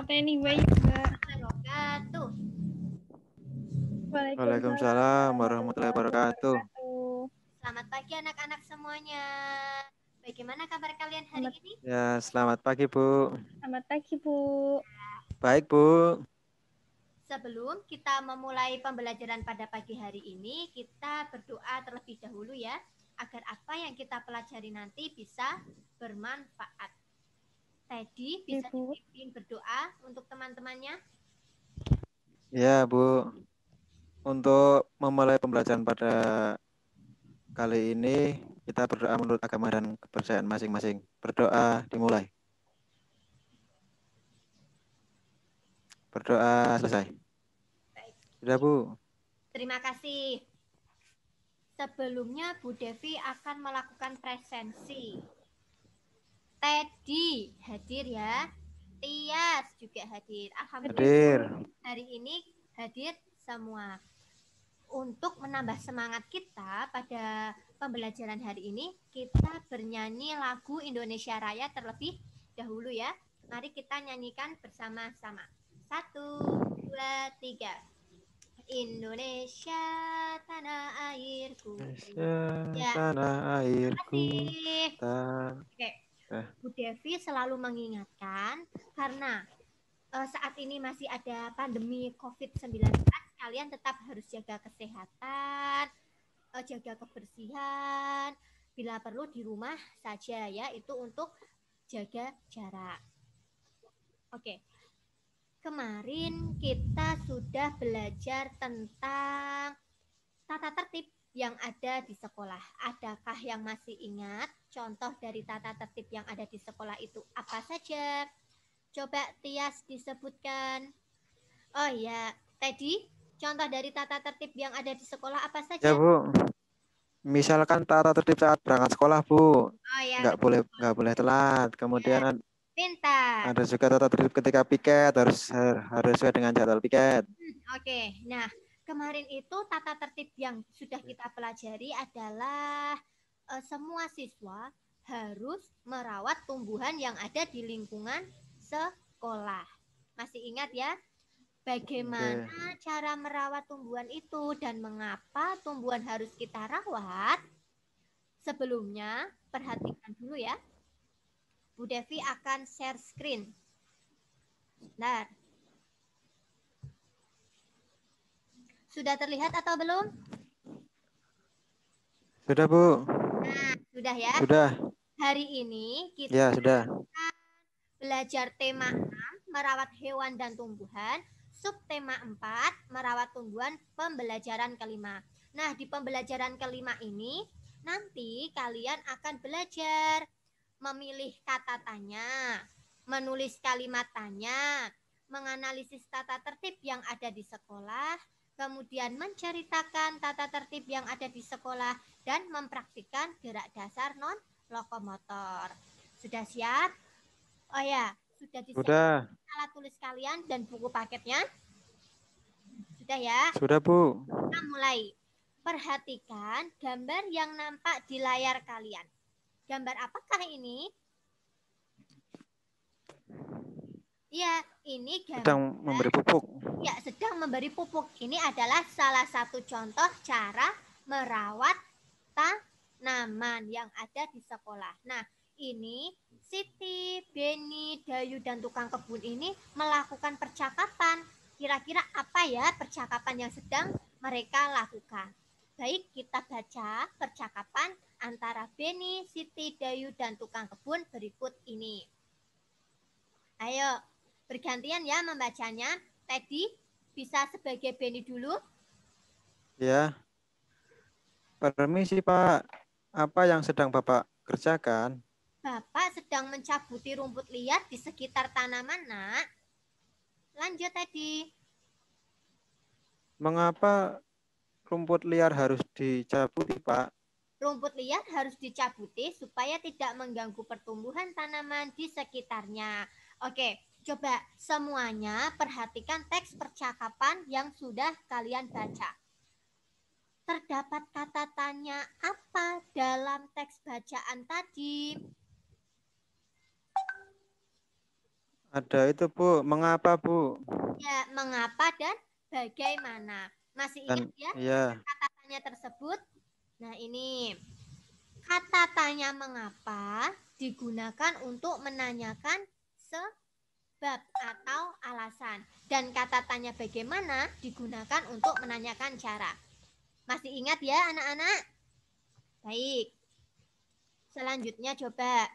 Anyway, Mbak. Wabarakatuh. Waalaikumsalam warahmatullahi wabarakatuh. Selamat pagi anak-anak semuanya. Bagaimana kabar kalian hari ini? Ya, selamat pagi, Bu. Selamat pagi, Bu. Baik, Bu. Sebelum kita memulai pembelajaran pada pagi hari ini, kita berdoa terlebih dahulu ya, agar apa yang kita pelajari nanti bisa bermanfaat. Teddy bisa dipimpin berdoa untuk teman-temannya? Ya, Bu. Untuk memulai pembelajaran pada kali ini, kita berdoa menurut agama dan kepercayaan masing-masing. Berdoa dimulai. Berdoa selesai. Baik. Sudah, Bu. Terima kasih. Sebelumnya Bu Devi akan melakukan presensi. Teddy hadir ya. Tias juga hadir. Alhamdulillah. Hadir. Hari ini hadir semua. Untuk menambah semangat kita pada pembelajaran hari ini, kita bernyanyi lagu Indonesia Raya terlebih dahulu ya. Mari kita nyanyikan bersama-sama. 1, 2, 3. Indonesia tanah airku. Indonesia tanah airku. Oke. Bu Devi selalu mengingatkan karena saat ini masih ada pandemi COVID-19, kalian tetap harus jaga kesehatan, jaga kebersihan, bila perlu di rumah saja ya, itu untuk jaga jarak. Oke. Kemarin kita sudah belajar tentang tata tertib yang ada di sekolah. Adakah yang masih ingat contoh dari tata tertib yang ada di sekolah itu apa saja? Coba Tias disebutkan. Oh ya, Teddy, contoh dari tata tertib yang ada di sekolah apa saja? Ya, Bu. Misalkan tata tertib saat berangkat sekolah, Bu. Oh ya, Nggak boleh telat. Kemudian ya. Pintar. ada juga tata tertib ketika piket, harus sesuai dengan jadwal piket. Oke. Nah, kemarin itu tata tertib yang sudah kita pelajari adalah semua siswa harus merawat tumbuhan yang ada di lingkungan sekolah. Masih ingat ya? Bagaimana cara merawat tumbuhan itu dan mengapa tumbuhan harus kita rawat? Sebelumnya, perhatikan dulu ya. Bu Devi akan share screen. Bentar. Sudah terlihat atau belum? Sudah, Bu. Nah, sudah ya? Sudah. Hari ini kita Ya, sudah. belajar tema 6, merawat hewan dan tumbuhan. Subtema 4, merawat tumbuhan, pembelajaran kelima. Nah, di pembelajaran kelima ini, nanti kalian akan belajar memilih kata tanya, menulis kalimat tanya, menganalisis tata tertib yang ada di sekolah, kemudian menceritakan tata tertib yang ada di sekolah, dan mempraktikkan gerak dasar non-lokomotor. Sudah siap? Oh ya, sudah disiapkan alat tulis kalian dan buku paketnya? Sudah ya? Sudah, Bu. Kita mulai. Perhatikan gambar yang nampak di layar kalian. Gambar apakah ini? Ya, ini gambar sedang memberi pupuk. Ya, sedang memberi pupuk. Ini adalah salah satu contoh cara merawat tanaman yang ada di sekolah. Nah, ini Siti, Beni, Dayu, dan tukang kebun ini melakukan percakapan. Kira-kira apa ya percakapan yang sedang mereka lakukan? Baik, kita baca percakapan antara Beni, Siti, Dayu, dan tukang kebun berikut ini. Ayo, bergantian ya membacanya. Teddy, bisa sebagai Beni dulu? Ya. Permisi, Pak. Apa yang sedang Bapak kerjakan? Bapak sedang mencabuti rumput liar di sekitar tanaman, Nak. Lanjut, Teddy. Mengapa rumput liar harus dicabuti, Pak? Rumput liar harus dicabuti supaya tidak mengganggu pertumbuhan tanaman di sekitarnya. Oke, coba semuanya perhatikan teks percakapan yang sudah kalian baca. Terdapat kata tanya apa dalam teks bacaan tadi? Ada itu Bu, mengapa Bu? Ya, mengapa dan bagaimana. Masih ingat Dan ya iya, kata tanya tersebut? Nah, ini kata tanya mengapa digunakan untuk menanyakan sebab atau alasan. Dan kata tanya bagaimana digunakan untuk menanyakan cara. Masih ingat ya anak-anak? Baik. Selanjutnya coba.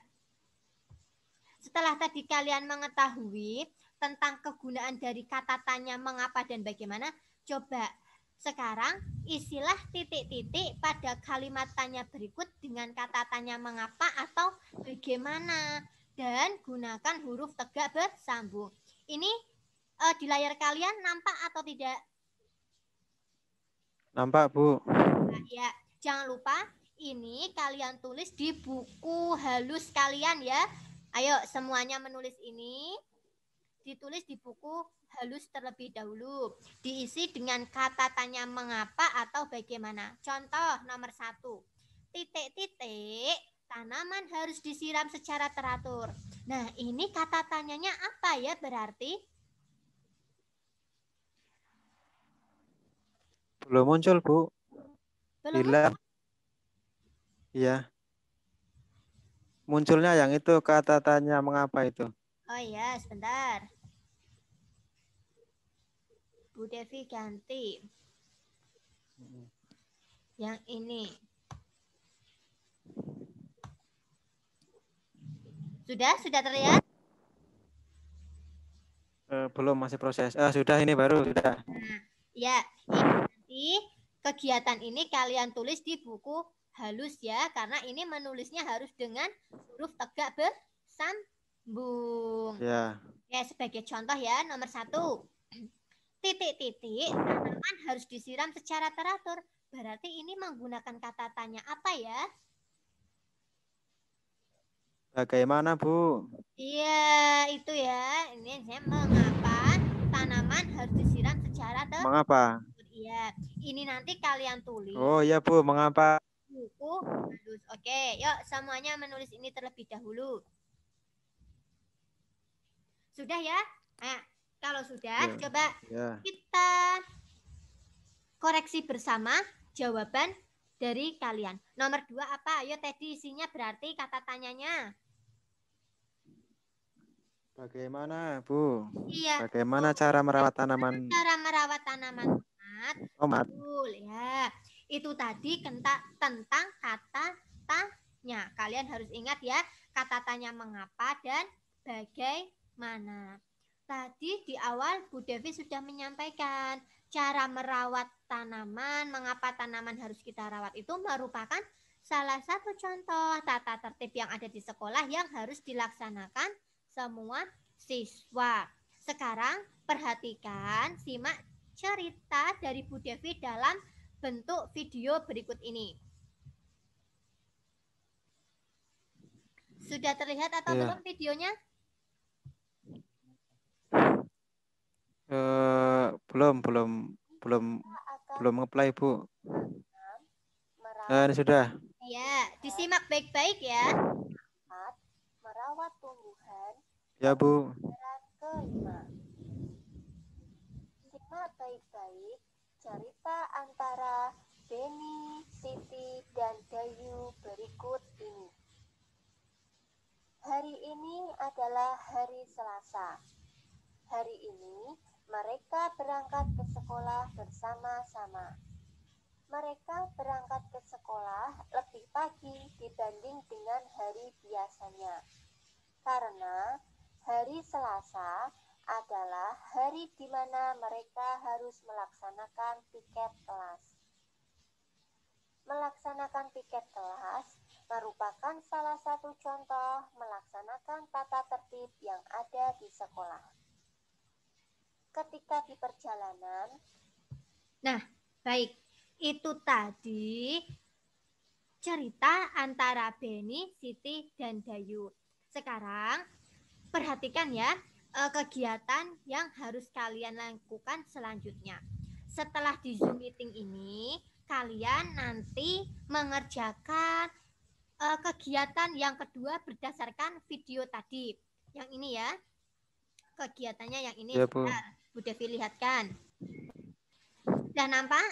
Setelah tadi kalian mengetahui tentang kegunaan dari kata tanya mengapa dan bagaimana, coba sekarang isilah titik-titik pada kalimat tanya berikut dengan kata tanya mengapa atau bagaimana dan gunakan huruf tegak bersambung. Ini di layar kalian nampak atau tidak? nampak Bu. Nah, ya, jangan lupa ini kalian tulis di buku halus kalian ya. Ayo semuanya menulis ini. Ditulis di buku halus terlebih dahulu. Diisi dengan kata tanya mengapa atau bagaimana. Contoh nomor 1. Titik-titik, tanaman harus disiram secara teratur. Nah, ini kata tanyanya apa ya berarti? Belum muncul Bu. Belum. Hilang. Iya. Munculnya yang itu kata tanya mengapa itu. Oh iya, sebentar. Bu Devi ganti. Yang ini. Sudah terlihat? Belum, masih proses. Sudah, ini baru sudah. Nah, ya, ini nanti kegiatan ini kalian tulis di buku halus ya, karena ini menulisnya harus dengan huruf tegak bersambung. Ya. Ya, sebagai contoh ya, nomor 1. Titik-titik, tanaman harus disiram secara teratur. Berarti ini menggunakan kata tanya apa ya? Bagaimana Bu? Iya, itu ya. Ini saya mengapa tanaman harus disiram secara teratur. Mengapa? Iya, ini nanti kalian tulis Oh iya Bu, mengapa? buku halus. Oke, yuk semuanya menulis ini terlebih dahulu. Sudah ya? Nah, kalau sudah, Ya. coba Ya. kita koreksi bersama jawaban dari kalian. Nomor 2 apa? Ayo Teddy, isinya berarti kata tanyanya. Bagaimana Bu? Iya. Bagaimana cara merawat tanaman Cara merawat tanaman tomat. tomat? Betul ya. Itu tadi tentang kata tanya. Kalian harus ingat ya, kata tanya mengapa dan bagaimana. Tadi di awal Bu Devi sudah menyampaikan cara merawat tanaman, mengapa tanaman harus kita rawat itu merupakan salah satu contoh tata tertib yang ada di sekolah yang harus dilaksanakan semua siswa. Sekarang perhatikan, simak cerita dari Bu Devi dalam bentuk video berikut ini. Sudah terlihat atau Iya. belum videonya? Belum ngeplay Bu. Ini sudah. Ya, disimak baik-baik ya. Merawat tumbuhan. Ya Bu. Kelima. Simak baik-baik cerita antara Beni, Siti, dan Dayu berikut ini. Hari ini adalah hari Selasa. Hari ini mereka berangkat ke sekolah bersama-sama. Mereka berangkat ke sekolah lebih pagi dibanding dengan hari biasanya. Karena hari Selasa adalah hari di mana mereka harus melaksanakan piket kelas. Melaksanakan piket kelas merupakan salah satu contoh melaksanakan tata tertib yang ada di sekolah. Ketika di perjalanan, Nah, baik. Itu tadi cerita antara Beni, Siti, dan Dayu. Sekarang perhatikan ya kegiatan yang harus kalian lakukan selanjutnya. Setelah di Zoom meeting ini, kalian nanti mengerjakan kegiatan yang kedua berdasarkan video tadi. Yang ini ya. kegiatannya yang ini. Ya, Bu. Bentar, Bu Devi lihatkan. Sudah nampak?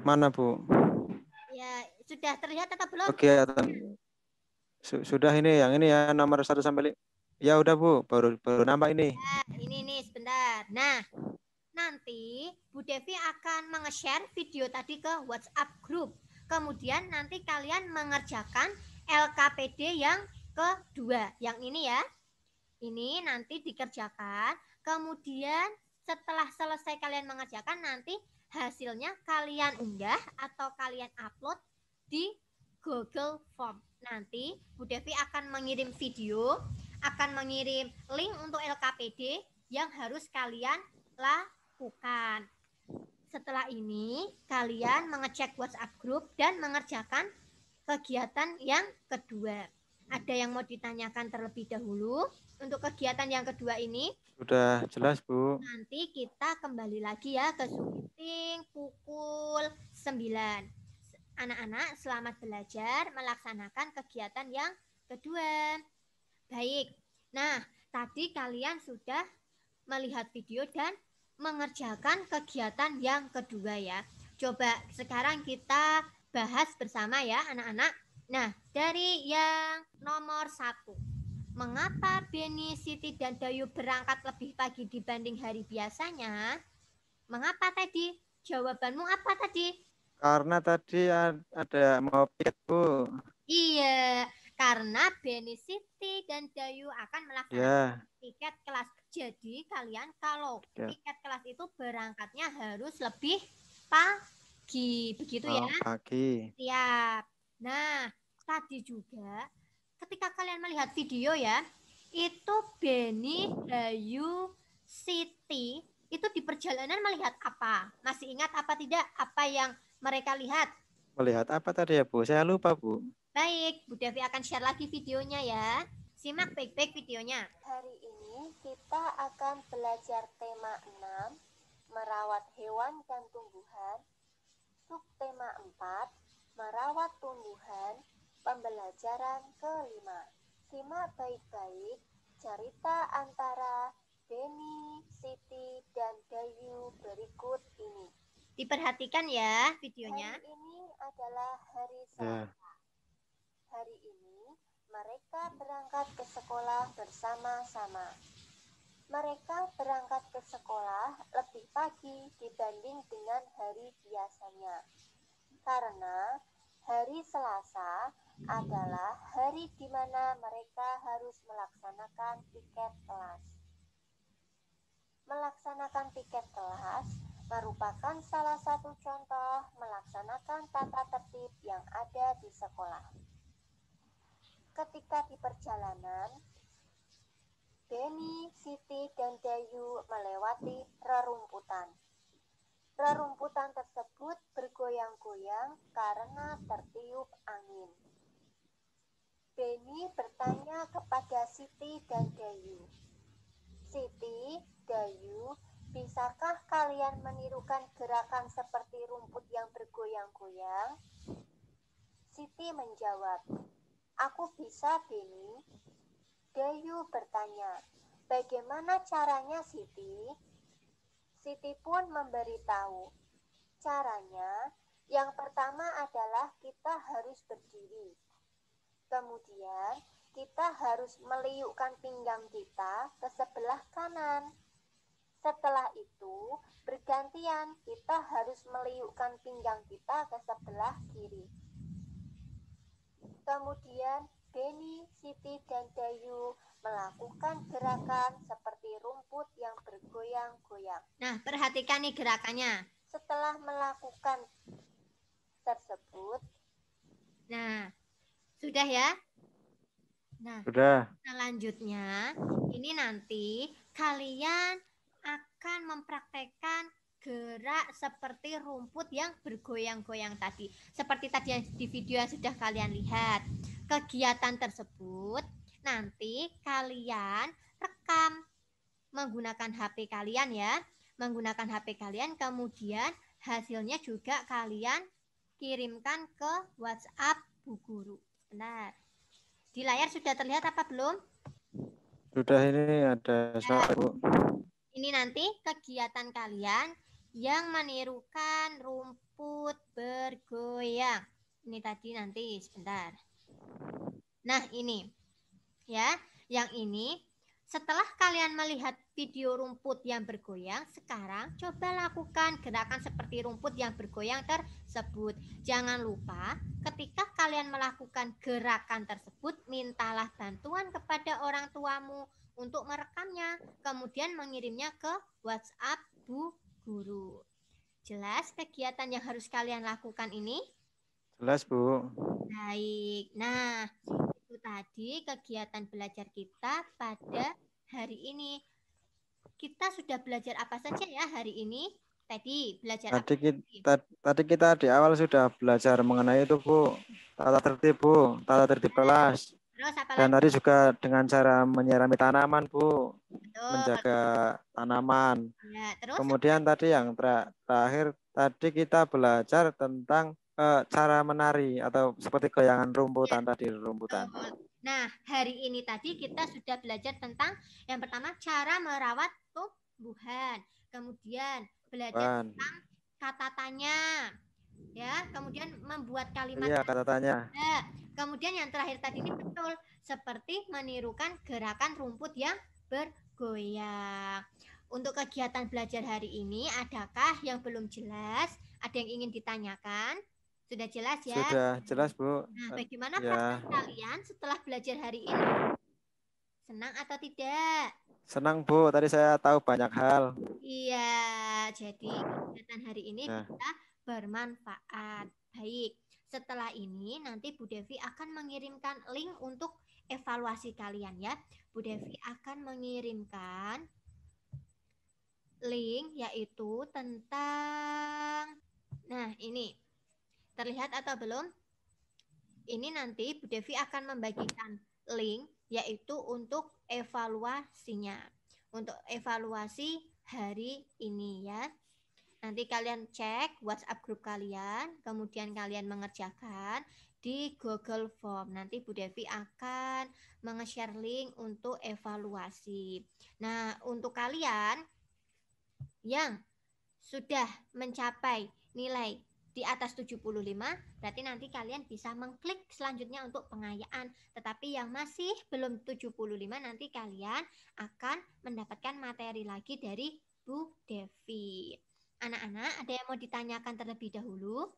Mana, Bu? Ya, sudah terlihat atau belum? Kegiatan. Sudah ini, yang ini ya, nomor 1 sampai Ya udah, Bu. Baru nampak ini. Nah, ini nih sebentar. Nah, nanti Bu Devi akan menge-share video tadi ke WhatsApp group. Kemudian nanti kalian mengerjakan LKPD yang kedua. Yang ini ya. Ini nanti dikerjakan. Kemudian setelah selesai kalian mengerjakan, nanti hasilnya kalian unggah atau kalian upload di Google Form. Nanti Bu Devi akan mengirim video, akan mengirim link untuk LKPD yang harus kalian lakukan. Setelah ini kalian mengecek WhatsApp group dan mengerjakan kegiatan yang kedua. Ada yang mau ditanyakan terlebih dahulu untuk kegiatan yang kedua ini? Sudah jelas, Bu. Nanti kita kembali lagi ya ke Zoom meeting pukul 9. Anak-anak selamat belajar melaksanakan kegiatan yang kedua. Baik. Nah, tadi kalian sudah melihat video dan mengerjakan kegiatan yang kedua ya. Coba sekarang kita bahas bersama ya anak-anak. Nah, dari yang nomor 1. Mengapa Beni, Siti, dan Dayu berangkat lebih pagi dibanding hari biasanya? Mengapa tadi? Jawabanmu apa tadi? Karena tadi ada mau piket, Bu. Iya, karena Beni, Siti, dan Dayu akan melaksanakan piket kelas. Jadi kalian kalau piket kelas itu berangkatnya harus lebih pagi. Begitu ya? Pagi. Siap. Nah, tadi juga ketika kalian melihat video ya, itu Beni, Dayu, Siti itu di perjalanan melihat apa? Masih ingat apa tidak apa yang mereka lihat? Melihat apa tadi ya, Bu? Saya lupa, Bu. Baik, Bu Devi akan share lagi videonya ya. Simak baik-baik videonya. Hari ini kita akan belajar tema 6, merawat hewan dan tumbuhan. Subtema 4, merawat tumbuhan, pembelajaran ke-5. Simak baik-baik cerita antara Beni, Siti, dan Dayu berikut ini. Diperhatikan ya videonya. Hari ini adalah hari Selasa. Hari ini mereka berangkat ke sekolah bersama-sama. Mereka berangkat ke sekolah lebih pagi dibanding dengan hari biasanya. Karena hari Selasa adalah hari di mana mereka harus melaksanakan piket kelas. Melaksanakan piket kelas merupakan salah satu contoh melaksanakan tata tertib yang ada di sekolah. Ketika di perjalanan, Beni, Siti, dan Dayu melewati rerumputan. Rerumputan tersebut bergoyang-goyang karena tertiup angin. Beni bertanya kepada Siti dan Dayu, "Siti, Dayu, bisakah kalian menirukan gerakan seperti rumput yang bergoyang-goyang?" Siti menjawab, "Aku bisa, Beni." Dayu bertanya, "Bagaimana caranya, Siti?" Siti pun memberitahu, "Caranya, yang pertama adalah kita harus berdiri. Kemudian, kita harus meliukkan pinggang kita ke sebelah kanan. Setelah itu, bergantian kita harus meliukkan pinggang kita ke sebelah kiri." Kemudian, Beni, Siti, dan Dayu melakukan gerakan seperti rumput yang bergoyang-goyang. Nah, perhatikan nih gerakannya. Setelah melakukan tersebut, nah, sudah ya? Nah, sudah. Selanjutnya, ini nanti kalian akan mempraktekkan gerak seperti rumput yang bergoyang-goyang tadi. Seperti tadi yang di video yang sudah kalian lihat. Kegiatan tersebut nanti kalian rekam menggunakan HP kalian ya. Menggunakan HP kalian, kemudian hasilnya juga kalian kirimkan ke WhatsApp Bu Guru. Benar. Di layar sudah terlihat apa belum? Sudah ini ada Ya, Bu. ini nanti kegiatan kalian yang menirukan rumput bergoyang. Ini tadi nanti sebentar. Nah, ini ya, yang ini setelah kalian melihat video rumput yang bergoyang, sekarang coba lakukan gerakan seperti rumput yang bergoyang tersebut. Jangan lupa, ketika kalian melakukan gerakan tersebut, mintalah bantuan kepada orang tuamu untuk merekamnya, kemudian mengirimnya ke WhatsApp Bu Guru. Jelas kegiatan yang harus kalian lakukan ini? Jelas Bu. Baik. Nah, itu tadi kegiatan belajar kita pada hari ini. Kita sudah belajar apa saja ya hari ini? Tadi belajar apa? Tadi kita di awal sudah belajar mengenai itu Bu. Tata tertib Bu, tata tertib kelas. Terus apa Dan lagi? tadi juga dengan cara menyirami tanaman Bu, Betul. menjaga tanaman. Ya, terus Kemudian tadi yang terakhir tadi kita belajar tentang cara menari atau seperti goyangan rumputan tadi rumputan. betul. Nah, hari ini tadi kita sudah belajar tentang yang pertama cara merawat tumbuhan. Kemudian belajar tentang kata tanya. Ya, kemudian membuat kalimat. Iya, kata tanya. Nah, kemudian yang terakhir tadi ini betul seperti menirukan gerakan rumput yang bergoyang. Untuk kegiatan belajar hari ini, adakah yang belum jelas? Ada yang ingin ditanyakan? Sudah jelas ya? Sudah jelas Bu. Nah, bagaimana ya. perasaan kalian setelah belajar hari ini? Senang atau tidak? Senang Bu, tadi saya tahu banyak hal. Iya, jadi kegiatan hari ini bisa bermanfaat. Baik, setelah ini nanti Bu Devi akan mengirimkan link untuk evaluasi kalian ya. Bu Devi akan mengirimkan link yaitu tentang, nah ini terlihat atau belum? Ini nanti Bu Devi akan membagikan link yaitu untuk evaluasinya. Untuk evaluasi hari ini ya. Nanti kalian cek WhatsApp grup kalian, kemudian kalian mengerjakan di Google Form. Nanti Bu Devi akan menge-share link untuk evaluasi. Nah, untuk kalian yang sudah mencapai nilai di atas 75, berarti nanti kalian bisa mengklik selanjutnya untuk pengayaan. Tetapi yang masih belum 75, nanti kalian akan mendapatkan materi lagi dari Bu Devi. Anak-anak, ada yang mau ditanyakan terlebih dahulu?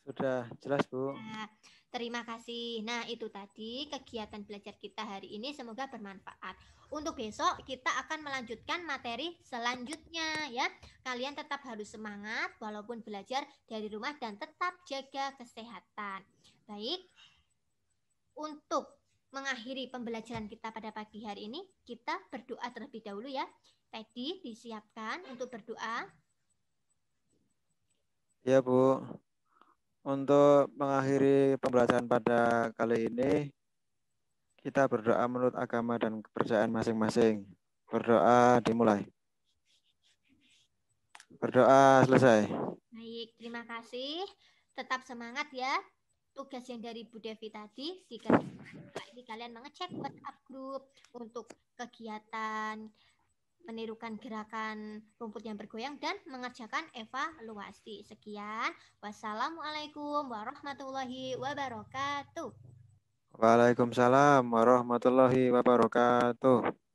Sudah jelas Bu. Nah, terima kasih. Nah, itu tadi kegiatan belajar kita hari ini, semoga bermanfaat. Untuk besok kita akan melanjutkan materi selanjutnya ya. Kalian tetap harus semangat walaupun belajar dari rumah dan tetap jaga kesehatan. Baik. Untuk mengakhiri pembelajaran kita pada pagi hari ini, kita berdoa terlebih dahulu ya. Tadi disiapkan untuk berdoa. Ya Bu. Untuk mengakhiri pembelajaran pada kali ini, kita berdoa menurut agama dan kepercayaan masing-masing. Berdoa dimulai. Berdoa selesai. Baik, terima kasih. Tetap semangat ya. Tugas yang dari Bu Devi tadi, jika ini kalian mengecek WhatsApp grup untuk kegiatan menirukan gerakan rumput yang bergoyang dan mengerjakan evaluasi. Sekian. Wassalamualaikum warahmatullahi wabarakatuh. Waalaikumsalam warahmatullahi wabarakatuh.